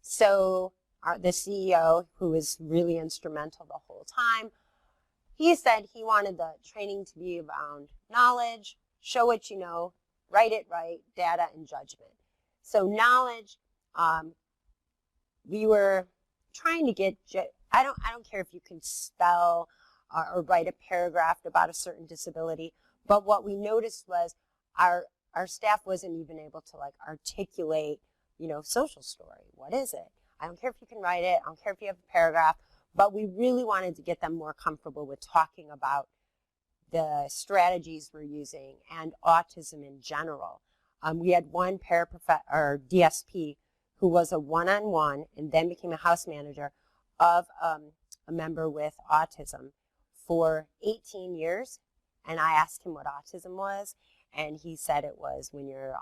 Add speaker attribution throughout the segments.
Speaker 1: So the CEO, who was really instrumental the whole time, he said he wanted the training to be around knowledge, show what you know, write it right, data, and judgment. So knowledge, we were trying to get, I don't care if you can spell or write a paragraph about a certain disability, but what we noticed was our staff wasn't even able to like articulate, you know, social story. What is it? I don't care if you can write it. I don't care if you have a paragraph, but we really wanted to get them more comfortable with talking about the strategies we're using and autism in general. We had one or DSP who was a one-on-one and then became a house manager of a member with autism for 18 years. And I asked him what autism was, and he said it was when you're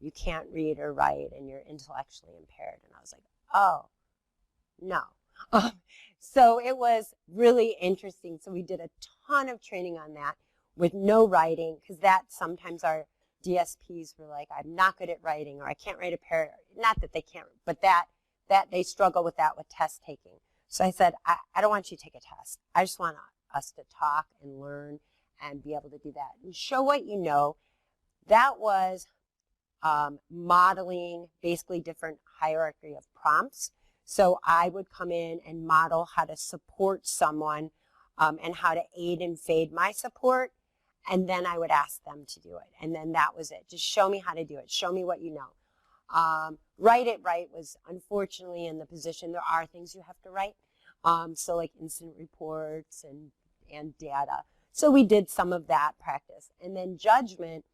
Speaker 1: you can't read or write and you're intellectually impaired. And I was like, oh, no. So it was really interesting. So we did a ton of training on that with no writing, because that sometimes our DSPs were like, I'm not good at writing, or I can't write a paragraph. Not that they can't, but that they struggle with that with test taking. So I said, I don't want you to take a test. I just want us to talk and learn and be able to do that and show what you know. That was modeling basically different hierarchy of prompts. So I would come in and model how to support someone and how to aid and fade my support, and then I would ask them to do it. And then that was it. Just show me how to do it. Show me what you know. Write it right was, unfortunately, in the position, there are things you have to write. So like incident reports and data. So we did some of that practice. And then judgment,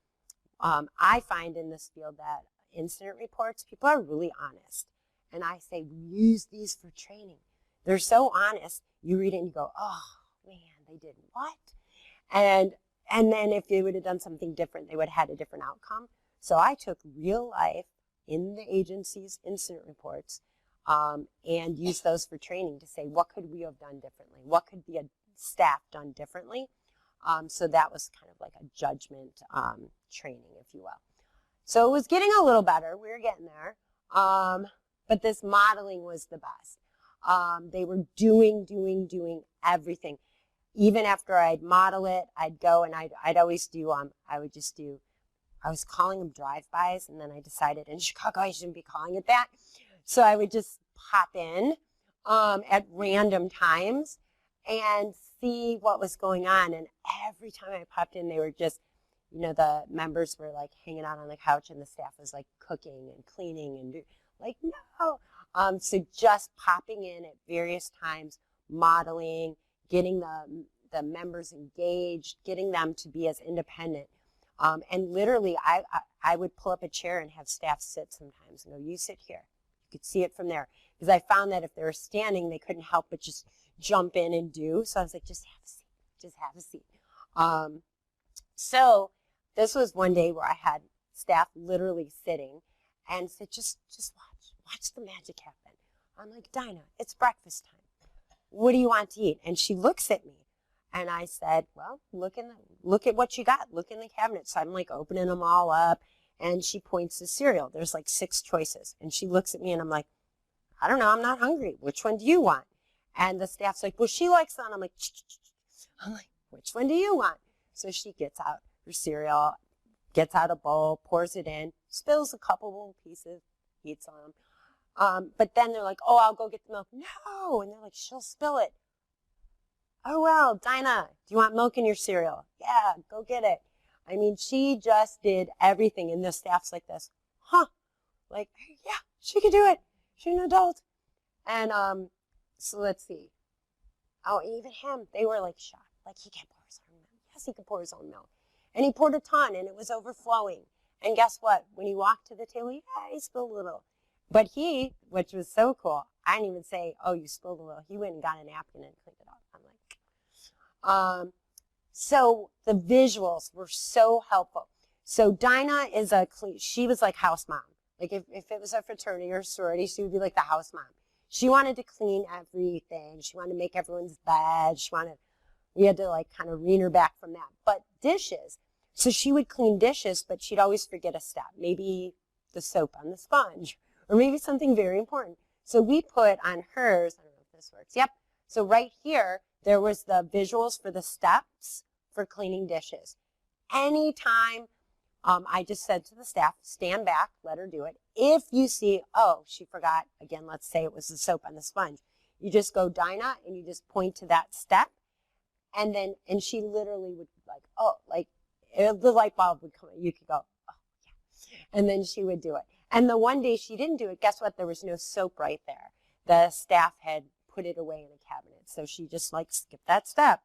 Speaker 1: I find in this field that incident reports, people are really honest. And I say, we use these for training. They're so honest. You read it and you go, oh, man, they did what? And then if they would have done something different, they would have had a different outcome. So I took real life in the agency's incident reports and used those for training to say, what could we have done differently? What could the staff done differently? So that was kind of like a judgment training, if you will. So it was getting a little better. We were getting there. But this modeling was the best. They were doing everything. Even after I'd model it, I'd go and I'd always do, I was calling them drive-bys, and then I decided in Chicago I shouldn't be calling it that. So I would just pop in at random times and see what was going on. And every time I popped in, they were just, you know, the members were like hanging out on the couch and the staff was like cooking and cleaning and like, no. So just popping in at various times, modeling, getting the members engaged, getting them to be as independent. And literally, I would pull up a chair and have staff sit sometimes and go, you sit here. You could see it from there. Because I found that if they were standing, they couldn't help but just jump in and do. So I was like, just have a seat. Just have a seat. So this was one day where I had staff literally sitting and said, just watch the magic happen. I'm like, Dinah, it's breakfast time. What do you want to eat? And she looks at me. And I said, well, look at what you got. Look in the cabinet. So I'm like opening them all up. And she points to cereal. There's like 6 choices. And she looks at me and I'm like, I don't know. I'm not hungry. Which one do you want? And the staff's like, well, she likes that. I'm like, I'm like, which one do you want? So she gets out her cereal, gets out a bowl, pours it in, spills a couple little pieces, eats them. But then they're like, oh, I'll go get the milk. No. And they're like, she'll spill it. Oh, well, Dinah, do you want milk in your cereal? Yeah, go get it. I mean, she just did everything. And the staff's like this, huh? Like, yeah, she could do it. She's an adult. And so let's see. Oh, and even him, they were like shocked. Like, he can't pour his own milk. Yes, he could pour his own milk. And he poured a ton, and it was overflowing. And guess what? When he walked to the table, yeah, he spilled a little. But he, which was so cool, I didn't even say, oh, you spilled a little. He went and got a napkin and cleaned it up. I'm like, so the visuals were so helpful. So Dinah is she was like house mom. Like if it was a fraternity or sorority, she would be like the house mom. She wanted to clean everything. She wanted to make everyone's bed. We had to like kind of rein her back from that. But dishes, so she would clean dishes, but she'd always forget a step. Maybe the soap on the sponge, or maybe something very important. So we put on hers, I don't know if this works, yep. So right here, there was the visuals for the steps for cleaning dishes. Anytime I just said to the staff, stand back, let her do it. If you see, oh, she forgot, again, let's say it was the soap on the sponge, you just go, Dinah, and you just point to that step, and she literally would like, oh, like, the light bulb would come, you could go, oh, yeah, and then she would do it. And the one day she didn't do it, guess what? There was no soap right there. The staff had put it away in a cabinet, so she just like skipped that step.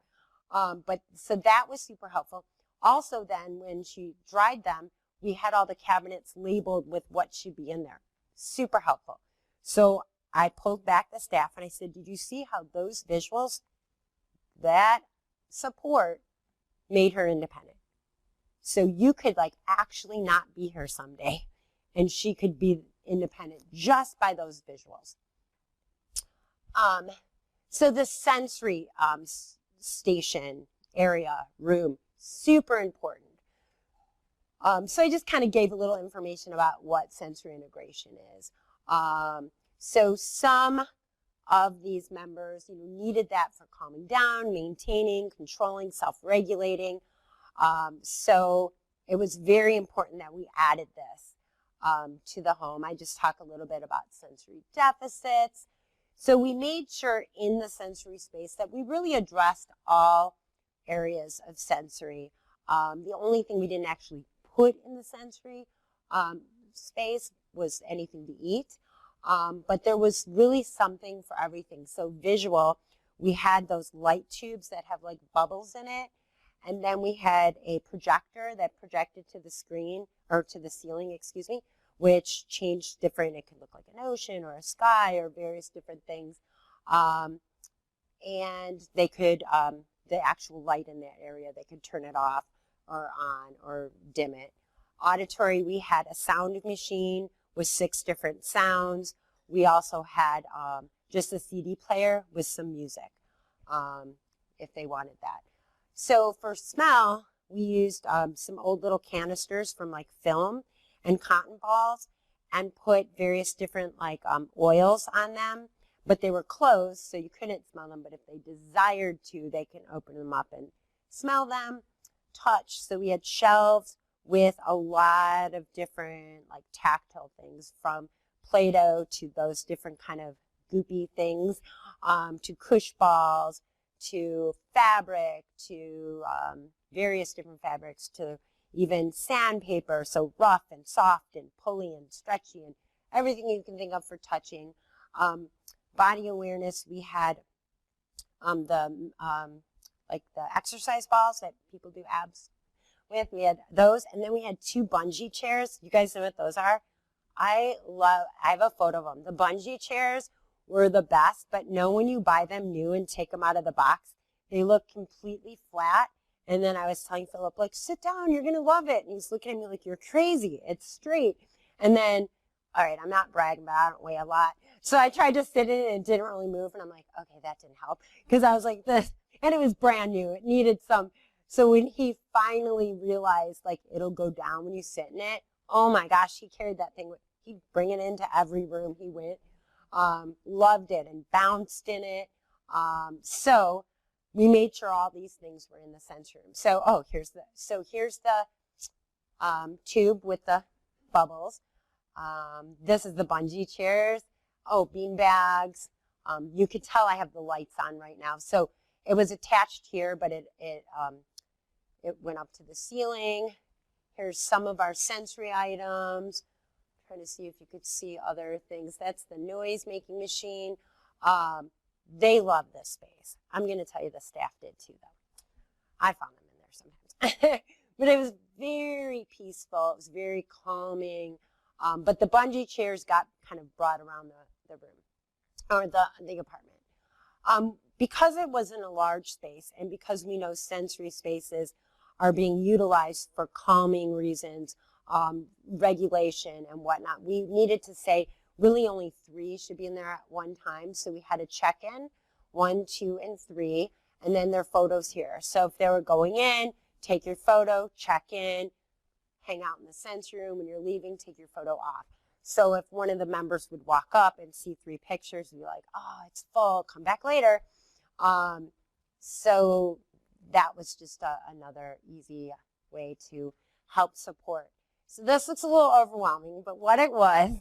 Speaker 1: So that was super helpful. Also then, when she dried them, we had all the cabinets labeled with what should be in there. Super helpful. So I pulled back the staff and I said, did you see how those visuals, that support made her independent? So you could like actually not be here someday and she could be independent just by those visuals. So the sensory station, area, room, super important. So I just kind of gave a little information about what sensory integration is. So some of these members needed that for calming down, maintaining, controlling, self-regulating. So it was very important that we added this to the home. I just talk a little bit about sensory deficits. So we made sure in the sensory space that we really addressed all areas of sensory. The only thing we didn't actually put in the sensory space was anything to eat. But there was really something for everything. So visual, we had those light tubes that have like bubbles in it. And then we had a projector that projected to the screen, or to the ceiling, excuse me, which changed different, it could look like an ocean or a sky or various different things. And they could, the actual light in that area, they could turn it off or on or dim it. Auditory, we had a sound machine with 6 different sounds. We also had just a CD player with some music, if they wanted that. So for smell, we used some old little canisters from like film and cotton balls and put various different like oils on them, but they were closed so you couldn't smell them, but if they desired to, they can open them up and smell them. Touch, so we had shelves with a lot of different like tactile things, from Play-Doh to those different kind of goopy things, to cush balls, to fabric, to various different fabrics, to even sandpaper, so rough and soft and pulley and stretchy and everything you can think of for touching. Body awareness, we had like the exercise balls that people do abs with. We had those, and then we had 2 bungee chairs. You guys know what those are? I have a photo of them. The bungee chairs were the best, but know when you buy them new and take them out of the box, they look completely flat. And then I was telling Philip, like, sit down, you're going to love it. And he's looking at me like, you're crazy. It's straight. And then, all right, I'm not bragging, but I don't weigh a lot. So I tried to sit in it and it didn't really move. And I'm like, okay, that didn't help. Because I was like this, and it was brand new. It needed some. So when he finally realized, like, it'll go down when you sit in it, oh my gosh, he carried that thing. He'd bring it into every room he went. Loved it and bounced in it. So we made sure all these things were in the sensory room. So, here's the tube with the bubbles. This is the bungee chairs. Oh, bean bags. You could tell I have the lights on right now. So it was attached here, but it went up to the ceiling. Here's some of our sensory items. I'm trying to see if you could see other things. That's the noise-making machine. They love this space. I'm going to tell you the staff did too, though. I found them in there sometimes. But it was very peaceful. It was very calming. But the bungee chairs got kind of brought around the room, or the apartment. Because it wasn't a large space, and because we know sensory spaces are being utilized for calming reasons, regulation and whatnot, we needed to say really only 3 should be in there at one time. So we had a check-in, 1, 2, and 3, and then their photos here. So if they were going in, take your photo, check in, hang out in the sensory room. When you're leaving, take your photo off. So if one of the members would walk up and see 3 pictures and be like, oh, it's full, come back later. So that was just another easy way to help support. So this looks a little overwhelming, but what it was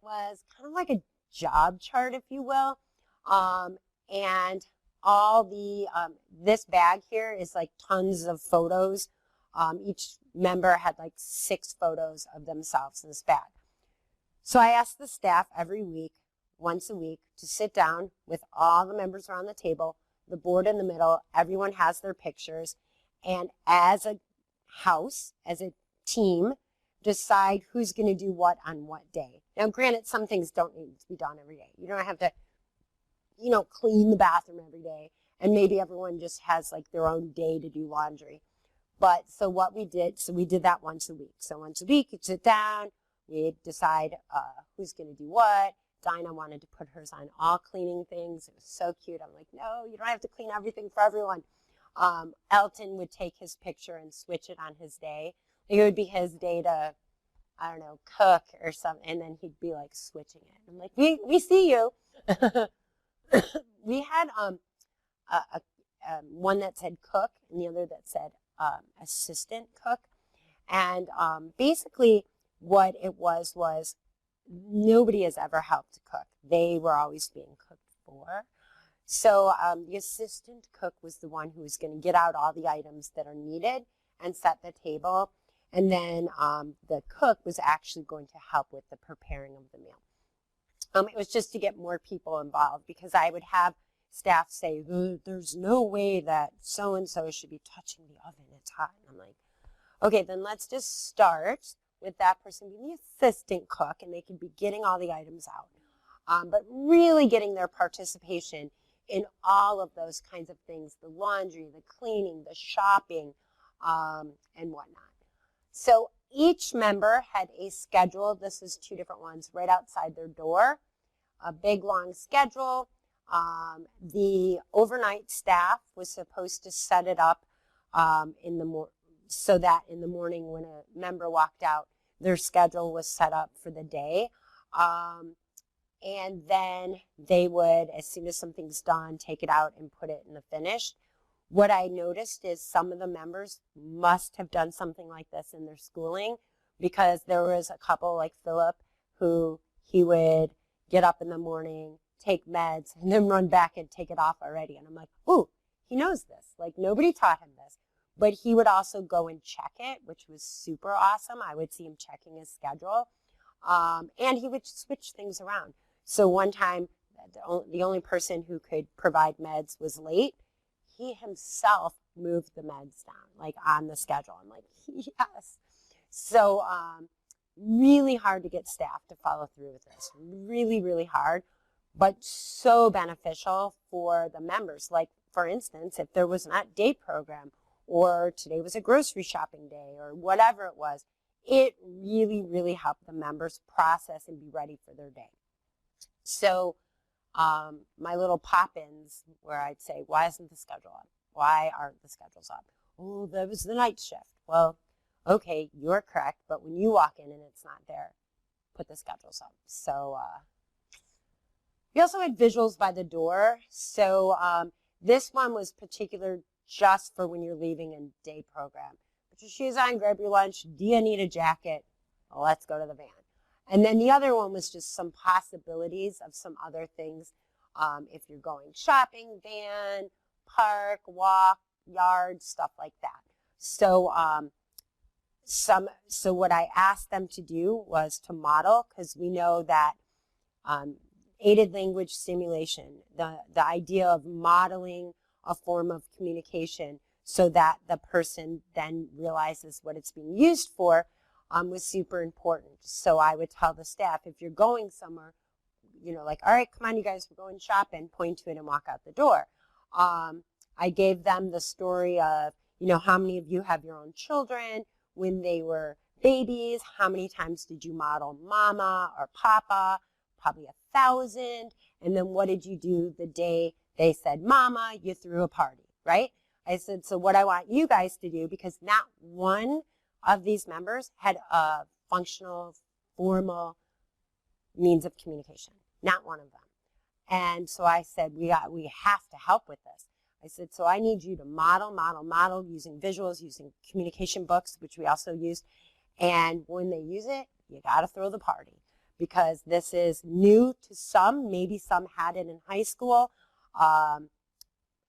Speaker 1: kind of like a job chart, if you will. And all the, this bag here is like tons of photos. Each member had like 6 photos of themselves in this bag. So I asked the staff every week, once a week, to sit down with all the members around the table, the board in the middle, everyone has their pictures, and as a house, as a team, decide who's going to do what on what day. Now, granted, some things don't need to be done every day. You don't have to, you know, clean the bathroom every day, and maybe everyone just has like their own day to do laundry. But so what we did, so we did that once a week. So once a week, you'd sit down, we'd decide who's going to do what. Dinah wanted to put hers on all cleaning things. It was so cute. I'm like, no, you don't have to clean everything for everyone. Elton would take his picture and switch it on his day. It would be his day to, I don't know, cook or something, and then he'd be like switching it. I'm like, we see you. We had one that said cook and the other that said assistant cook. And basically what it was nobody has ever helped to cook. They were always being cooked for. So the assistant cook was the one who was going to get out all the items that are needed and set the table. And then the cook was actually going to help with the preparing of the meal. It was just to get more people involved, because I would have staff say, there's no way that so-and-so should be touching the oven, it's hot. And I'm like, okay, then let's just start with that person being the assistant cook, and they could be getting all the items out. But really getting their participation in all of those kinds of things, the laundry, the cleaning, the shopping, and whatnot. So each member had a schedule. This is 2 different ones right outside their door, a big long schedule. The overnight staff was supposed to set it up so that in the morning when a member walked out, their schedule was set up for the day. And then they would, as soon as something's done, take it out and put it in the finished. What I noticed is some of the members must have done something like this in their schooling, because there was a couple like Philip who he would get up in the morning, take meds, and then run back and take it off already. And I'm like, ooh, he knows this. Like, nobody taught him this. But he would also go and check it, which was super awesome. I would see him checking his schedule. And he would switch things around. So one time, the only person who could provide meds was late. He himself moved the meds down, like on the schedule. I'm like, yes. So really hard to get staff to follow through with this. Really, really hard, but so beneficial for the members. Like, for instance, if there was an at-date program, or today was a grocery shopping day, or whatever it was, it really, really helped the members process and be ready for their day. So my little pop-ins where I'd say, why isn't the schedule up? Why aren't the schedules up? Oh, that was the night shift. Well, okay, you're correct, but when you walk in and it's not there, put the schedules up. So we also had visuals by the door. So this one was particular just for when you're leaving a day program. Put your shoes on, grab your lunch. Do you need a jacket? Well, let's go to the van. And then the other one was just some possibilities of some other things. If you're going shopping, van, park, walk, yard, stuff like that. So so what I asked them to do was to model, because we know that aided language stimulation, the idea of modeling a form of communication so that the person then realizes what it's being used for, was super important. So I would tell the staff, if you're going somewhere, you know, like, all right, come on, you guys, we're going shopping, point to it and walk out the door. I gave them the story of, you know, how many of you have your own children when they were babies? How many times did you model mama or papa? Probably 1,000. And then what did you do the day they said mama? You threw a party, right? I said, so what I want you guys to do, because not one of these members had a functional, formal means of communication, not one of them. And so I said, we have to help with this. I said, so I need you to model using visuals, using communication books, which we also used. And when they use it, you got to throw the party, because this is new to some. Maybe some had it in high school. I'm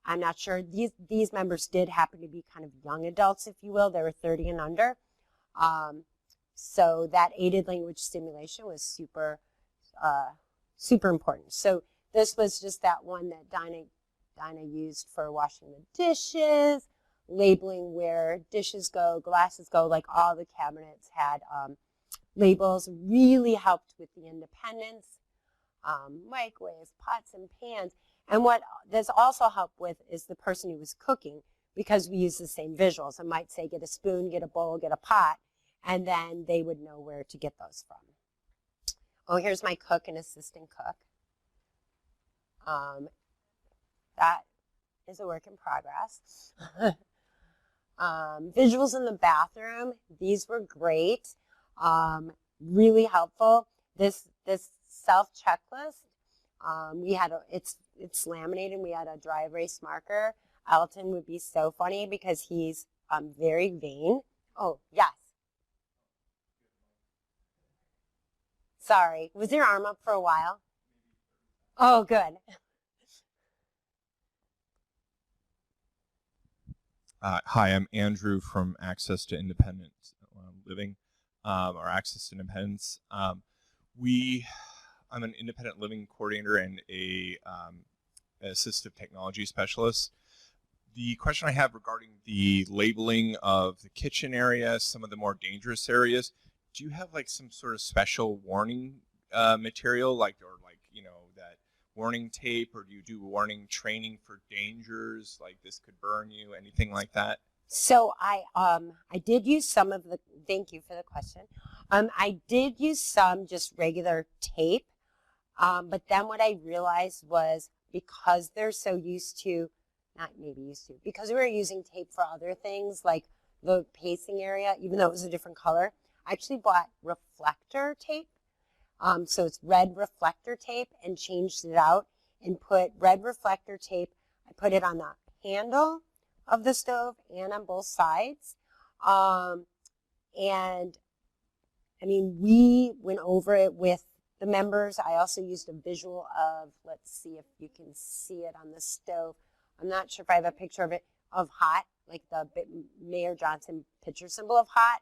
Speaker 1: not sure. These members did happen to be kind of young adults, if you will. They were 30 and under. So that aided language stimulation was super, super important. So this was just that one that Dinah used for washing the dishes, labeling where dishes go, glasses go, like all the cabinets had labels. Really helped with the independence, microwaves, pots and pans. And what this also helped with is the person who was cooking, because we use the same visuals. I might say get a spoon, get a bowl, get a pot, and then they would know where to get those from. Oh, here's my cook and assistant cook. That is a work in progress. Visuals in the bathroom, these were great, really helpful. This self checklist, we had it's laminated. We had a dry erase marker. Alton would be so funny because he's very vain. Oh, yes. Sorry, was your arm up for a while? Oh, good.
Speaker 2: Hi, I'm Andrew from Access to Independent Living, or Access to Independence. I'm an independent living coordinator and a assistive technology specialist. The question I have regarding the labeling of the kitchen area, some of the more dangerous areas, do you have like some sort of special warning material, or that warning tape, or do you do warning training for dangers, like this could burn you, anything like that?
Speaker 1: So I did use some of the, thank you for the question. I did use some just regular tape, but then what I realized was, because they're so used to, because we were using tape for other things like the pacing area, even though it was a different color, I actually bought reflector tape. So it's red reflector tape, and changed it out and put red reflector tape. I put it on the handle of the stove and on both sides. And I mean, we went over it with the members. I also used a visual of, let's see if you can see it on the stove. I'm not sure if I have a picture of it, of hot, like the Mayor Johnson picture symbol of hot.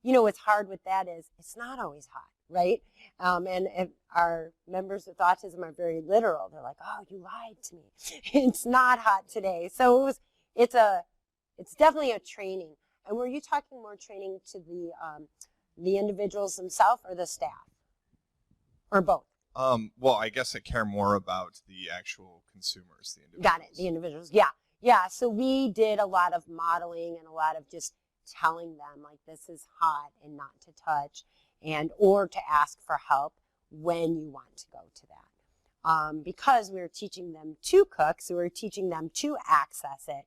Speaker 1: You know, what's hard with that is it's not always hot, right? And if our members with autism are very literal. They're like, oh, you lied to me. It's not hot today. So it's definitely a training. And were you talking more training to the individuals themselves or the staff? Or both?
Speaker 2: Well, I guess I care more about the actual consumers, the individuals.
Speaker 1: Got it, the individuals, yeah. Yeah, so we did a lot of modeling and a lot of just telling them, like, this is hot and not to touch, or to ask for help when you want to go to that. Because we were teaching them to cook, so we were teaching them to access it.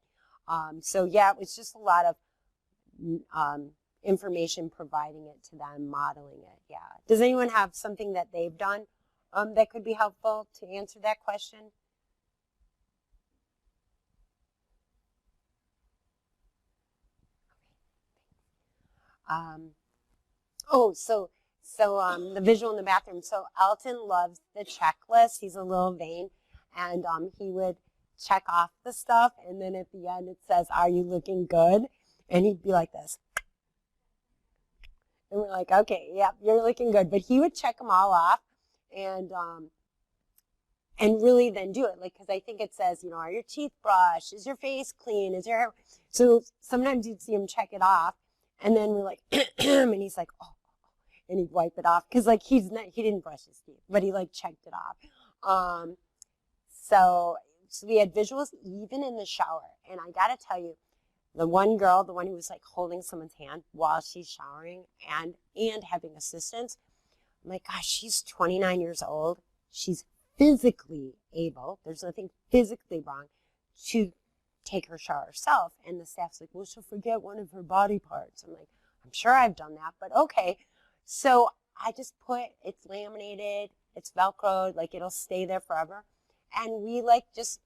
Speaker 1: So yeah, it was just a lot of information, providing it to them, modeling it, yeah. Does anyone have something that they've done that could be helpful to answer that question? The visual in the bathroom. So Alton loves the checklist. He's a little vain, and he would check off the stuff, and then at the end it says, "Are you looking good?" And he'd be like this, and we're like, "Okay, yep, you're looking good." But he would check them all off, and really then do it, like, because I think it says, are your teeth brushed? Is your face clean? Is your hair? So sometimes you'd see him check it off, and then we're like, and he's like, oh, and he'd wipe it off, because like he didn't brush his teeth, but he like checked it off. So we had visuals even in the shower, and I gotta tell you, the one girl, the one who was like holding someone's hand while she's showering and having assistance, I'm like, gosh, she's 29 years old. She's physically able, there's nothing physically wrong, to take her shower herself. And the staff's like, well, she'll forget one of her body parts. I'm like, I'm sure I've done that, but okay. So I just put, it's laminated, it's Velcroed, like it'll stay there forever. And we like just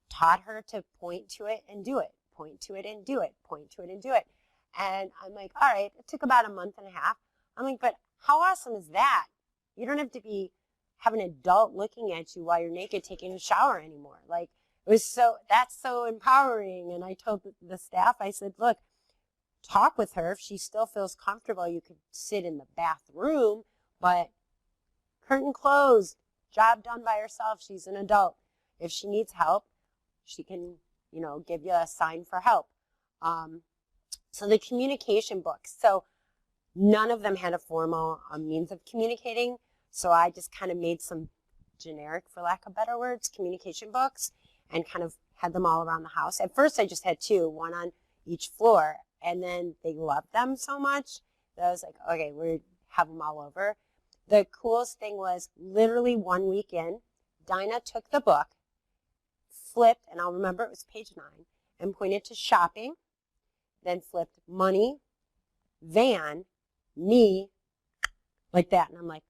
Speaker 1: taught her to point to it and do it, point to it and do it, point to it and do it. And I'm like, all right, it took about a month and a half. I'm like, but how awesome is that? You don't have to have an adult looking at you while you're naked taking a shower anymore. Like, it was that's so empowering. And I told the staff, I said, look, talk with her. If she still feels comfortable, you could sit in the bathroom, but curtain closed, job done by herself. She's an adult. If she needs help, she can, give you a sign for help. So the communication books. So none of them had a formal means of communicating. So I just kind of made some generic, for lack of better words, communication books and kind of had them all around the house. At first, I just had 2, one on each floor. And then they loved them so much that I was like, okay, we have them all over. The coolest thing was literally 1 week in, Dinah took the book, flipped, and I'll remember it was page 9, and pointed to shopping, then flipped money, van, me, like that. And I'm like,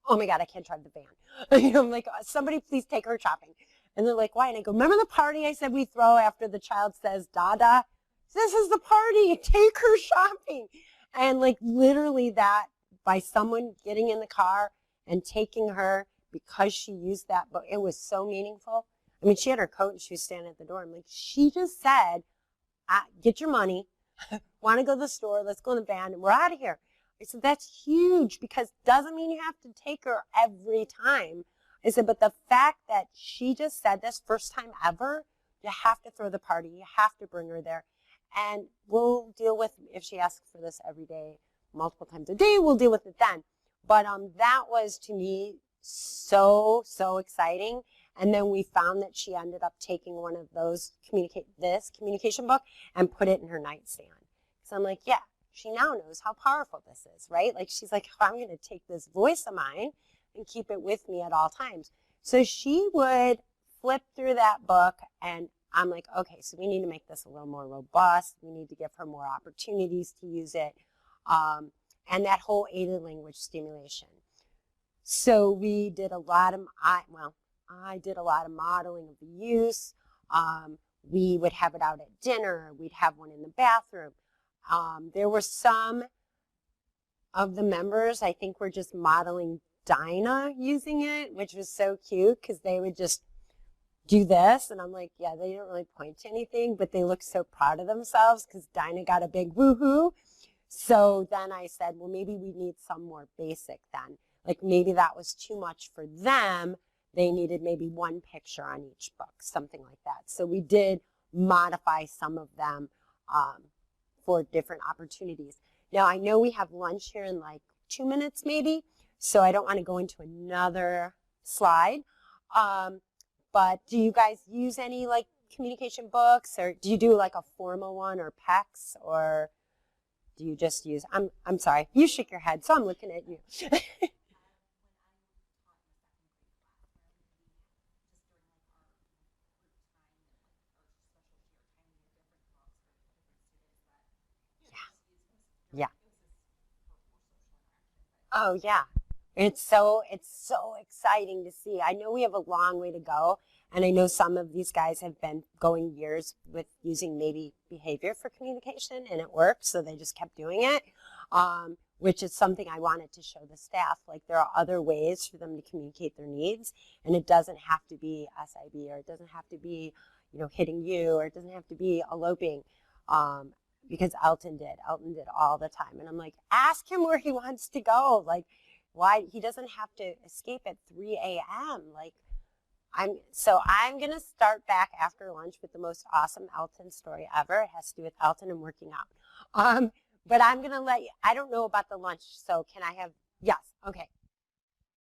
Speaker 1: oh my God, I can't drive the van. I'm like, somebody please take her shopping. And they're like, why? And I go, remember the party I said we throw after the child says Dada? This is the party. Take her shopping. And like literally that, by someone getting in the car and taking her because she used that book, it was so meaningful. I mean, she had her coat and she was standing at the door. I'm like, she just said, get your money, want to go to the store, let's go in the van, and we're out of here. I said, that's huge, because doesn't mean you have to take her every time. I said, but the fact that she just said this first time ever, you have to throw the party, you have to bring her there. And we'll deal with, if she asks for this every day, multiple times a day, we'll deal with it then. But that was, to me, so exciting. And then we found that she ended up taking one of those communication book and put it in her nightstand. So I'm like, yeah, she now knows how powerful this is, right? Like, she's like, oh, I'm going to take this voice of mine and keep it with me at all times. So she would flip through that book, and I'm like, okay, so we need to make this a little more robust. We need to give her more opportunities to use it. And that whole aided language stimulation. So we did a lot of, I did a lot of modeling of the use. We would have it out at dinner. We'd have one in the bathroom. There were some of the members, I think, were just modeling Dinah using it, which was so cute, because they would just do this, and I'm like, yeah, they didn't really point to anything, but they looked so proud of themselves because Dinah got a big woohoo. So then I said, well, maybe we need some more basic then. Like, maybe that was too much for them. They needed maybe one picture on each book, something like that. So we did modify some of them for different opportunities. Now, I know we have lunch here in like 2 minutes maybe, so I don't want to go into another slide. But do you guys use any like communication books, or do you do like a formal one, or PECs, or do you just use, I'm sorry, you shook your head, so I'm looking at you. Yeah. Oh yeah. It's so exciting to see. I know we have a long way to go, and I know some of these guys have been going years with using maybe behavior for communication, and it worked, so they just kept doing it, which is something I wanted to show the staff. Like, there are other ways for them to communicate their needs, and it doesn't have to be SIB, or it doesn't have to be, hitting you, or it doesn't have to be eloping, because Elton did all the time. And I'm like, ask him where he wants to go. Like, why he doesn't have to escape at 3 a.m. Like, I'm going to start back after lunch with the most awesome Elton story ever. It has to do with Elton and working out. But I'm going to let you, I don't know about the lunch, so can I have, yes, okay.